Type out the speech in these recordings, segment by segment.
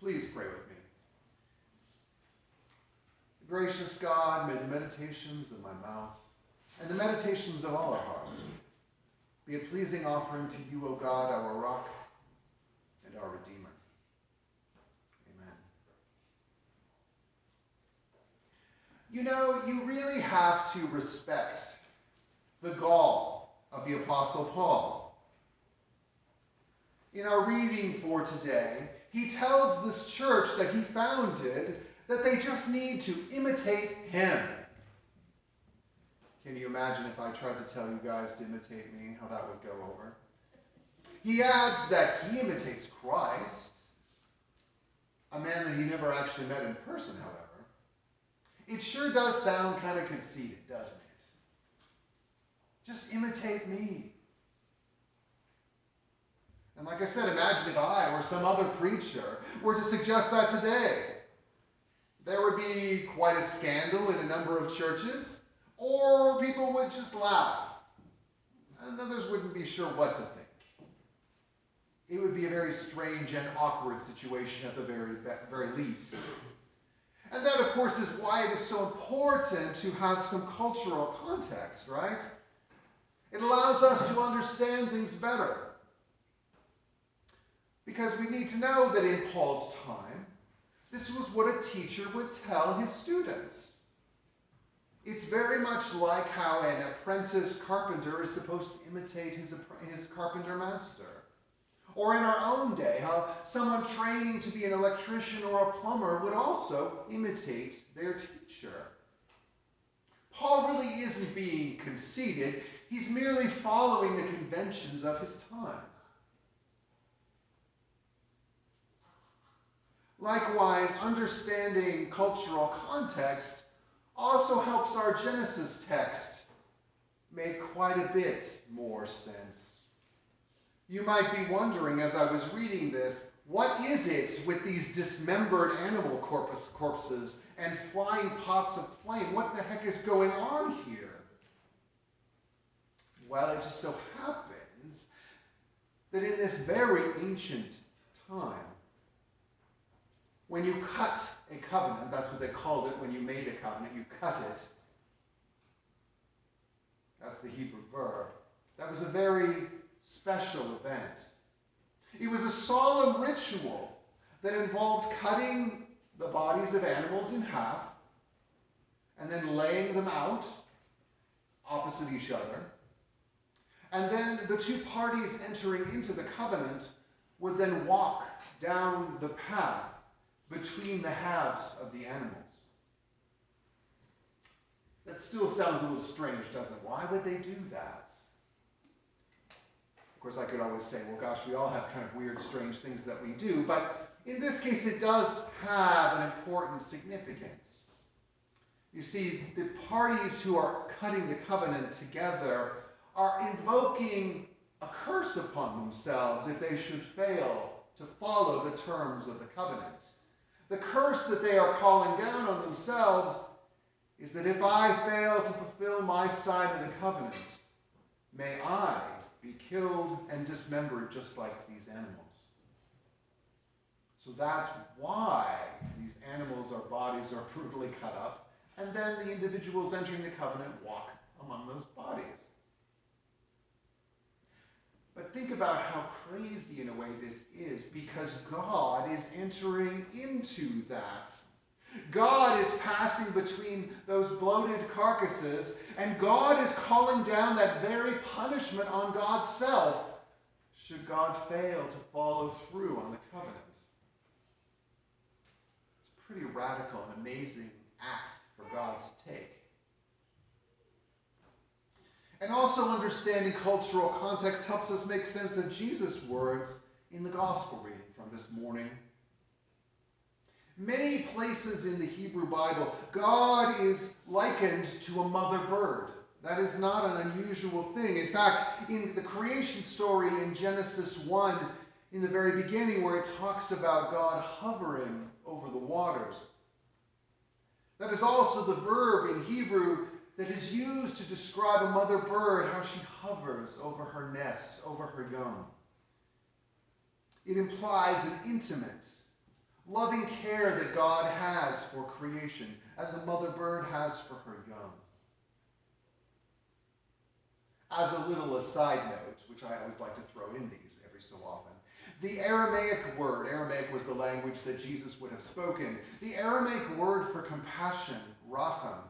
Please pray with me. Gracious God, may the meditations of my mouth and the meditations of all our hearts be a pleasing offering to you, O God, our rock and our Redeemer. Amen. You know, you really have to respect the gall of the Apostle Paul. In our reading for today, he tells this church that he founded that they just need to imitate him. Can you imagine if I tried to tell you guys to imitate me, how that would go over? He adds that he imitates Christ, a man that he never actually met in person, however. It sure does sound kind of conceited, doesn't it? Just imitate me. And like I said, imagine if I or some other preacher were to suggest that today. There would be quite a scandal in a number of churches, or people would just laugh, and others wouldn't be sure what to think. It would be a very strange and awkward situation at the very least. And that, of course, is why it is so important to have some cultural context, right? It allows us to understand things better. Because we need to know that in Paul's time, this was what a teacher would tell his students. It's very much like how an apprentice carpenter is supposed to imitate his carpenter master. Or in our own day, how someone training to be an electrician or a plumber would also imitate their teacher. Paul really isn't being conceited. He's merely following the conventions of his time. Likewise, understanding cultural context also helps our Genesis text make quite a bit more sense. You might be wondering, as I was reading this, what is it with these dismembered animal corpses and flying pots of flame? What the heck is going on here? Well, it just so happens that in this very ancient time, when you cut a covenant, that's what they called it when you made a covenant, you cut it. That's the Hebrew verb. That was a very special event. It was a solemn ritual that involved cutting the bodies of animals in half and then laying them out opposite each other. And then the two parties entering into the covenant would then walk down the path between the halves of the animals. That still sounds a little strange, doesn't it? Why would they do that? Of course, I could always say, well, gosh, we all have kind of weird, strange things that we do, but in this case, it does have an important significance. You see, the parties who are cutting the covenant together are invoking a curse upon themselves if they should fail to follow the terms of the covenant. The curse that they are calling down on themselves is that if I fail to fulfill my side of the covenant, may I be killed and dismembered just like these animals. So that's why these animals or bodies are brutally cut up, and then the individuals entering the covenant walk among those bodies. But think about how crazy in a way this is, because God is entering into that. God is passing between those bloated carcasses, and God is calling down that very punishment on God's self, should God fail to follow through on the covenant. It's a pretty radical and amazing act for God to take. And also understanding cultural context helps us make sense of Jesus' words in the gospel reading from this morning. Many places in the Hebrew Bible, God is likened to a mother bird. That is not an unusual thing. In fact, in the creation story in Genesis 1, in the very beginning, where it talks about God hovering over the waters, that is also the verb in Hebrew that is used to describe a mother bird, how she hovers over her nest, over her young. It implies an intimate, loving care that God has for creation, as a mother bird has for her young. As a little aside note, which I always like to throw in these every so often, the Aramaic word, Aramaic was the language that Jesus would have spoken, the Aramaic word for compassion, racham,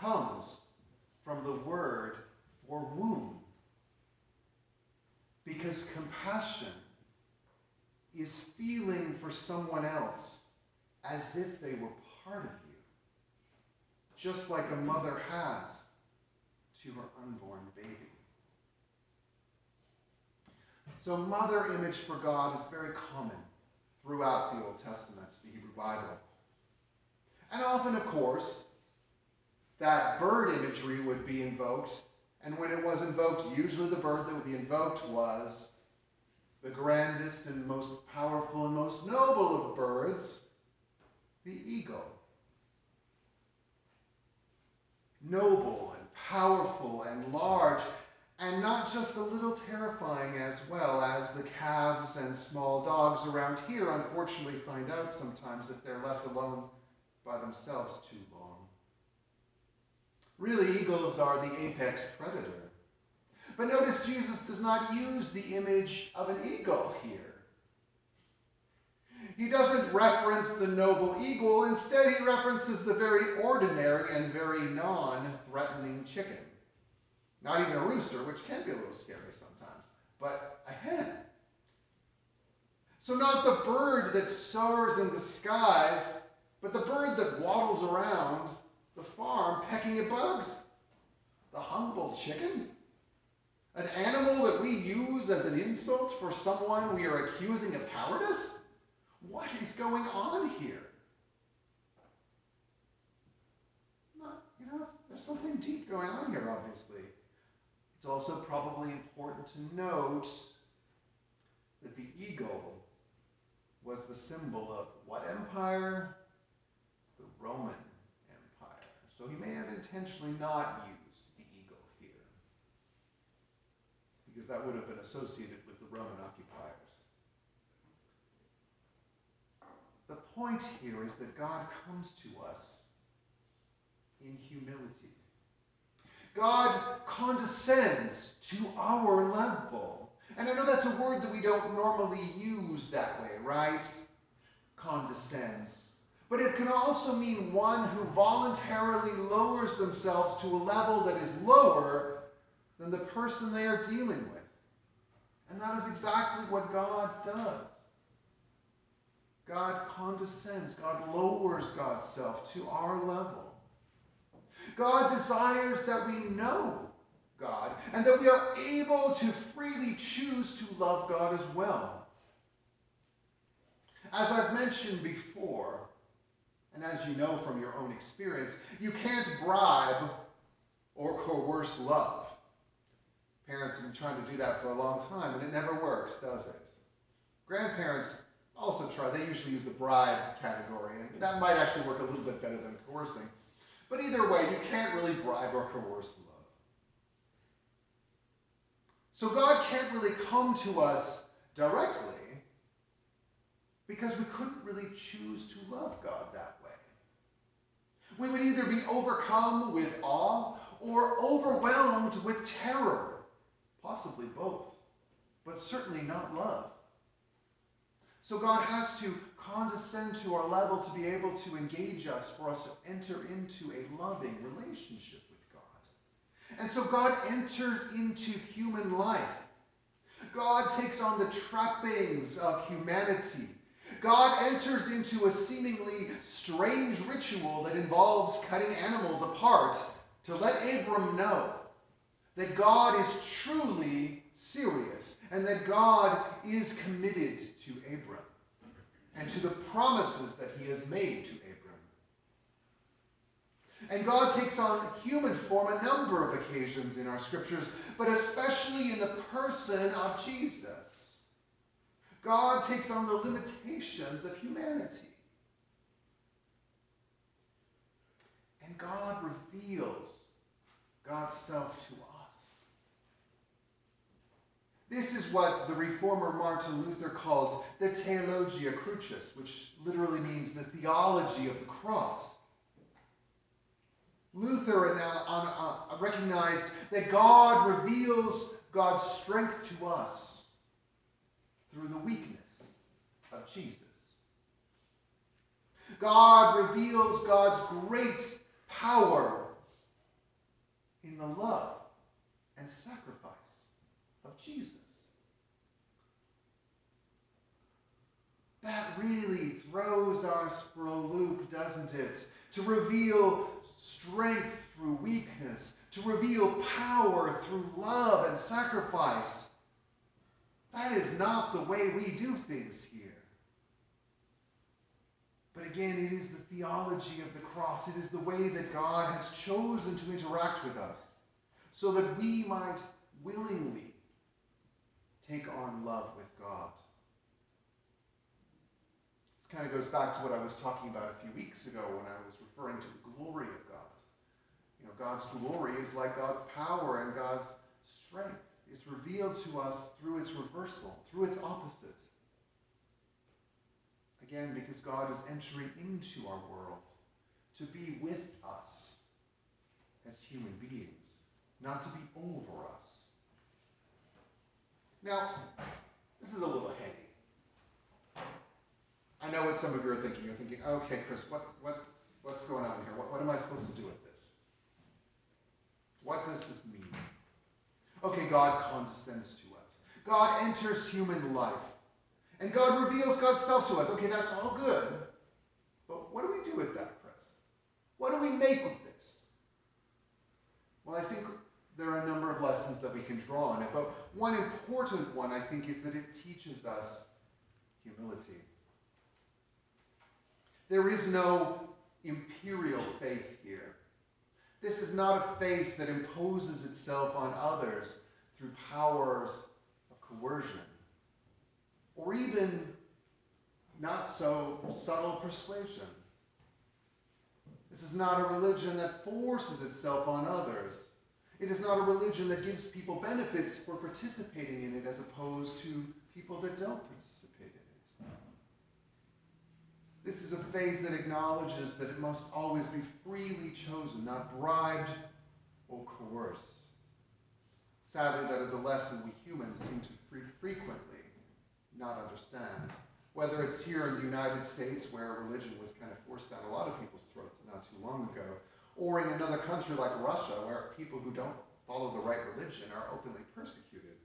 comes from the word for womb. Because compassion is feeling for someone else as if they were part of you, just like a mother has to her unborn baby. So mother image for God is very common throughout the Old Testament, the Hebrew Bible. And often, of course, that bird imagery would be invoked, and when it was invoked, usually the bird that would be invoked was the grandest and most powerful and most noble of birds, the eagle. Noble and powerful and large, and not just a little terrifying, as well as the calves and small dogs around here unfortunately find out sometimes if they're left alone by themselves too long. Really, eagles are the apex predator. But notice Jesus does not use the image of an eagle here. He doesn't reference the noble eagle. Instead, he references the very ordinary and very non-threatening chicken. Not even a rooster, which can be a little scary sometimes, but a hen. So not the bird that soars in the skies, but the bird that waddles around the farm pecking at bugs. The humble chicken. An animal that we use as an insult for someone we are accusing of cowardice? What is going on here? There's something deep going on here, obviously. It's also probably important to note that the eagle was the symbol of what empire? The Roman Empire. So he may have intentionally not used the eagle here, because that would have been associated with the Roman occupiers. The point here is that God comes to us in humility. God condescends to our level. And I know that's a word that we don't normally use that way, right? Condescends. But it can also mean one who voluntarily lowers themselves to a level that is lower than the person they are dealing with. And that is exactly what God does. God condescends. God lowers God's self to our level. God desires that we know God and that we are able to freely choose to love God as well. As I've mentioned before, and as you know from your own experience, you can't bribe or coerce love. Parents have been trying to do that for a long time, and it never works, does it? Grandparents also try. They usually use the bribe category, and that might actually work a little bit better than coercing. But either way, you can't really bribe or coerce love. So God can't really come to us directly because we couldn't really choose to love God that way. We would either be overcome with awe or overwhelmed with terror, possibly both, but certainly not love. So God has to condescend to our level to be able to engage us, for us to enter into a loving relationship with God. And so God enters into human life. God takes on the trappings of humanity. God enters into a seemingly strange ritual that involves cutting animals apart to let Abram know that God is truly serious and that God is committed to Abram and to the promises that he has made to Abram. And God takes on human form a number of occasions in our scriptures, but especially in the person of Jesus. God takes on the limitations of humanity. And God reveals God's self to us. This is what the reformer Martin Luther called the Theologia Crucis, which literally means the theology of the cross. Luther recognized that God reveals God's strength to us through the weakness of Jesus. God reveals God's great power in the love and sacrifice of Jesus. That really throws us for a loop, doesn't it? To reveal strength through weakness, to reveal power through love and sacrifice. That is not the way we do things here. But again, it is the theology of the cross. It is the way that God has chosen to interact with us so that we might willingly take on love with God. This kind of goes back to what I was talking about a few weeks ago when I was referring to the glory of God. You know, God's glory is like God's power and God's strength. It's revealed to us through its reversal, through its opposite. Again, because God is entering into our world to be with us as human beings, not to be over us. Now, this is a little heady. I know what some of you are thinking. You're thinking, okay, Chris, what's going on here? What am I supposed to do with this? What does this mean? Okay, God condescends to us. God enters human life. And God reveals God's self to us. Okay, that's all good. But what do we do with that, Chris? What do we make of this? Well, I think there are a number of lessons that we can draw on it. But one important one, I think, is that it teaches us humility. There is no imperial faith here. This is not a faith that imposes itself on others through powers of coercion, or even not so subtle persuasion. This is not a religion that forces itself on others. It is not a religion that gives people benefits for participating in it as opposed to people that don't participate in it. This is a faith that acknowledges that it must always be freely chosen, not bribed or coerced. Sadly, that is a lesson we humans seem to frequently not understand. Whether it's here in the United States, where religion was kind of forced down a lot of people's throats not too long ago, or in another country like Russia, where people who don't follow the right religion are openly persecuted.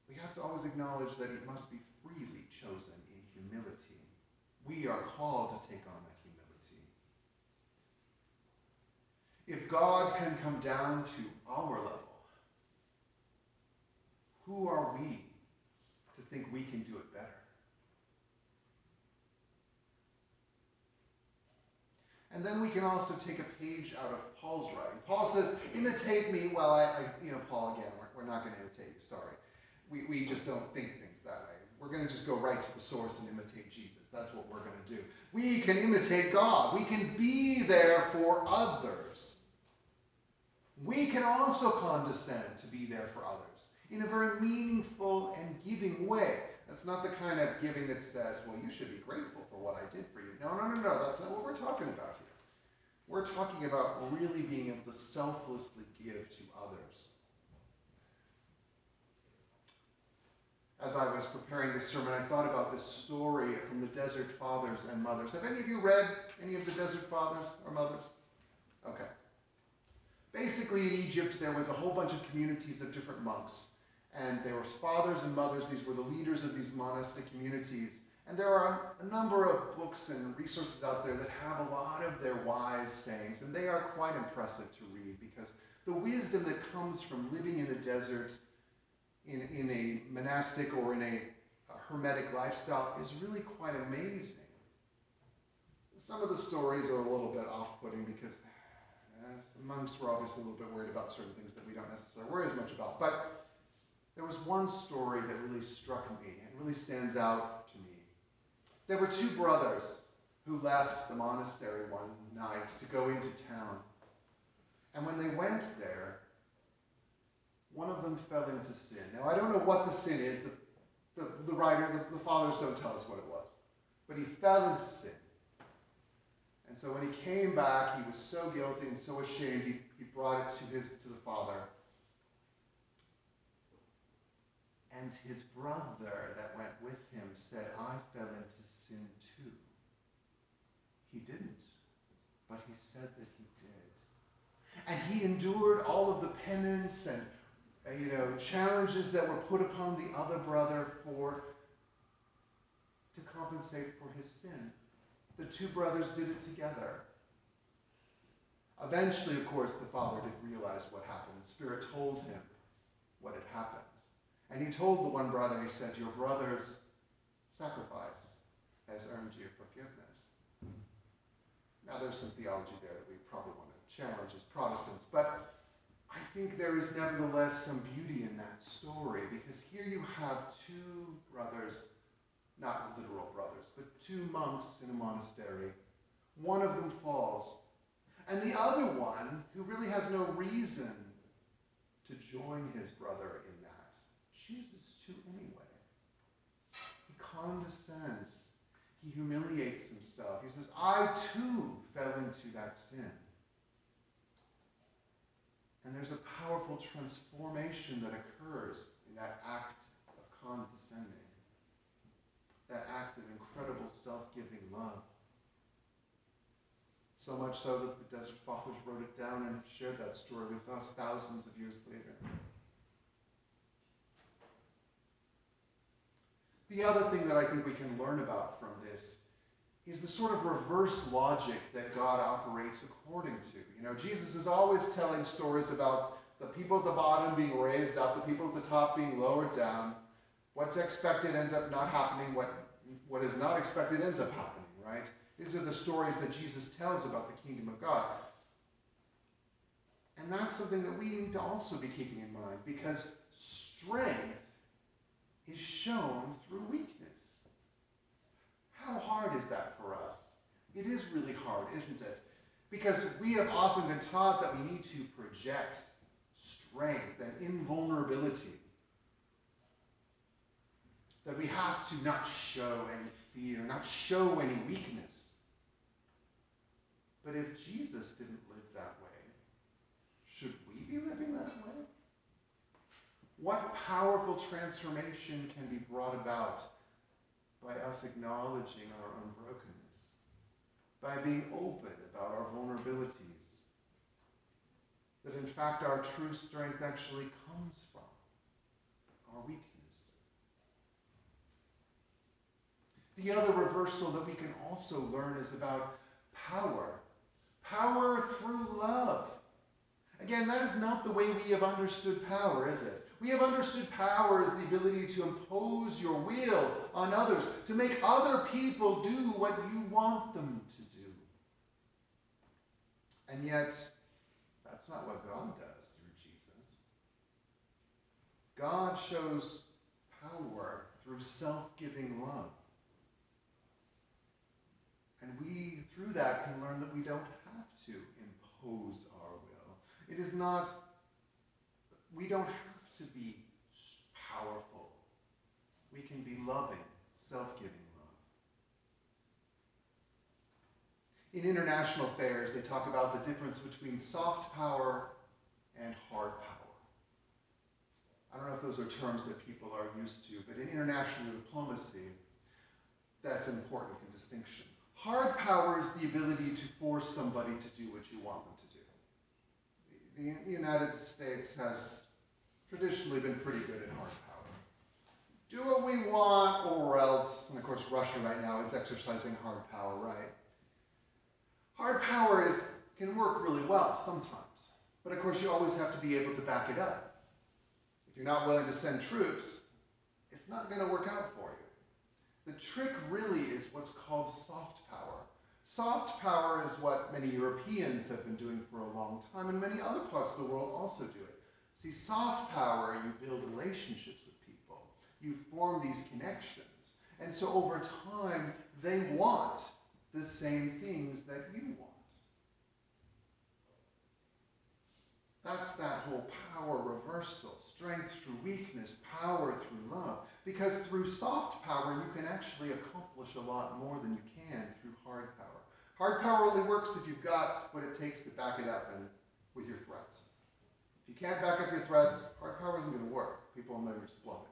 We have to always acknowledge that it must be freely chosen in humility. We are called to take on that humility. If God can come down to our level, who are we to think we can do it better? And then we can also take a page out of Paul's writing. Paul says, imitate me. Well, Paul, again, we're not going to imitate you, sorry. We just don't think things that way. We're going to just go right to the source and imitate Jesus. That's what we're going to do. We can imitate God. We can be there for others. We can also condescend to be there for others in a very meaningful and giving way. That's not the kind of giving that says, well, you should be grateful for what I did for you. No. That's not what we're talking about here. We're talking about really being able to selflessly give to others. As I was preparing this sermon, I thought about this story from the Desert Fathers and Mothers. Have any of you read any of the Desert Fathers or Mothers? Okay. Basically, in Egypt, there was a whole bunch of communities of different monks. And there were fathers and mothers. These were the leaders of these monastic communities. And there are a number of books and resources out there that have a lot of their wise sayings. And they are quite impressive to read because the wisdom that comes from living in the desert in a monastic or in a hermetic lifestyle is really quite amazing. Some of the stories are a little bit off-putting because some monks were obviously a little bit worried about certain things that we don't necessarily worry as much about. But there was one story that really struck me and really stands out to me. There were two brothers who left the monastery one night to go into town. And when they went there, one of them fell into sin. Now, I don't know what the sin is. The writer, the fathers don't tell us what it was. But he fell into sin. And so when he came back, he was so guilty and so ashamed, he brought it to the father. And his brother that went with him said, I fell into sin too. He didn't, but he said that he did. And he endured all of the penance and challenges that were put upon the other brother to compensate for his sin. The two brothers did it together. Eventually, of course, the father did realize what happened. The Spirit told him what had happened. And he told the one brother, he said, your brother's sacrifice has earned you forgiveness. Now, there's some theology there that we probably want to challenge as Protestants, but I think there is nevertheless some beauty in that story, because here you have two brothers, not literal brothers, but two monks in a monastery. One of them falls, and the other one, who really has no reason to join his brother in that, chooses to anyway. He condescends. He humiliates himself. He says, I too fell into that sin. And there's a powerful transformation that occurs in that act of condescending, that act of incredible self-giving love. So much so that the Desert Fathers wrote it down and shared that story with us thousands of years later. The other thing that I think we can learn about from this is the sort of reverse logic that God operates according to. Jesus is always telling stories about the people at the bottom being raised up, the people at the top being lowered down. What's expected ends up not happening. What is not expected ends up happening, right? These are the stories that Jesus tells about the kingdom of God. And that's something that we need to also be keeping in mind, because strength is shown through weakness. How hard is that for us? It is really hard, isn't it? Because we have often been taught that we need to project strength and invulnerability. That we have to not show any fear, not show any weakness. But if Jesus didn't live that way, should we be living that way? What powerful transformation can be brought about by us acknowledging our own brokenness, by being open about our vulnerabilities, that in fact our true strength actually comes from our weakness. The other reversal that we can also learn is about power. Power through love. Again, that is not the way we have understood power, is it? We have understood power as the ability to impose your will on others, to make other people do what you want them to do. And yet, that's not what God does through Jesus. God shows power through self-giving love. And we, through that, can learn that we don't have to impose our will. It is not, we don't have to be powerful. We can be loving, self-giving love. In international affairs, they talk about the difference between soft power and hard power. I don't know if those are terms that people are used to, but in international diplomacy, that's an important distinction. Hard power is the ability to force somebody to do what you want them to do. The United States has traditionally been pretty good at hard power. Do what we want or else, and of course Russia right now is exercising hard power, right? Hard power can work really well sometimes, but of course you always have to be able to back it up. If you're not willing to send troops, it's not going to work out for you. The trick really is what's called soft power. Soft power is what many Europeans have been doing for a long time, and many other parts of the world also do it. See, soft power, you build relationships with people. You form these connections. And so over time, they want the same things that you want. That's that whole power reversal. Strength through weakness, power through love. Because through soft power, you can actually accomplish a lot more than you can through hard power. Hard power only works if you've got what it takes to back it up and with your threats. If you can't back up your threats, hard power isn't going to work. People will never just bluff it.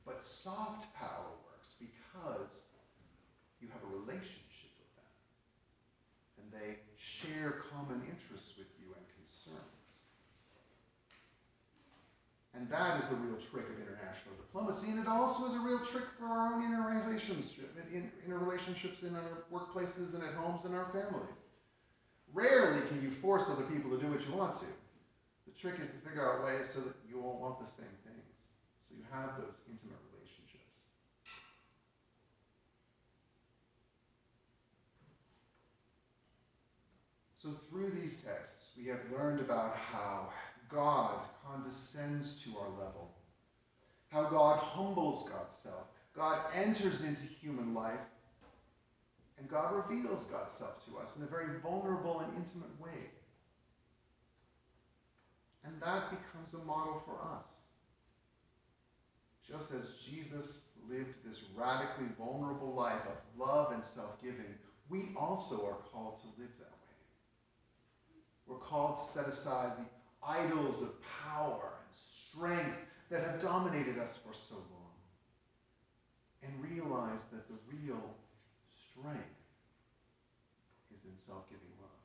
But soft power works because you have a relationship with them. And they share common interests with you and concerns. And that is the real trick of international diplomacy. And it also is a real trick for our own interrelationships in our workplaces and at homes and our families. Rarely can you force other people to do what you want to. The trick is to figure out ways so that you all want the same things. So you have those intimate relationships. So through these texts, we have learned about how God condescends to our level, how God humbles God's self, God enters into human life, and God reveals God's self to us in a very vulnerable and intimate way. And that becomes a model for us. Just as Jesus lived this radically vulnerable life of love and self-giving, we also are called to live that way. We're called to set aside the idols of power and strength that have dominated us for so long and realize that the real strength is in self-giving love.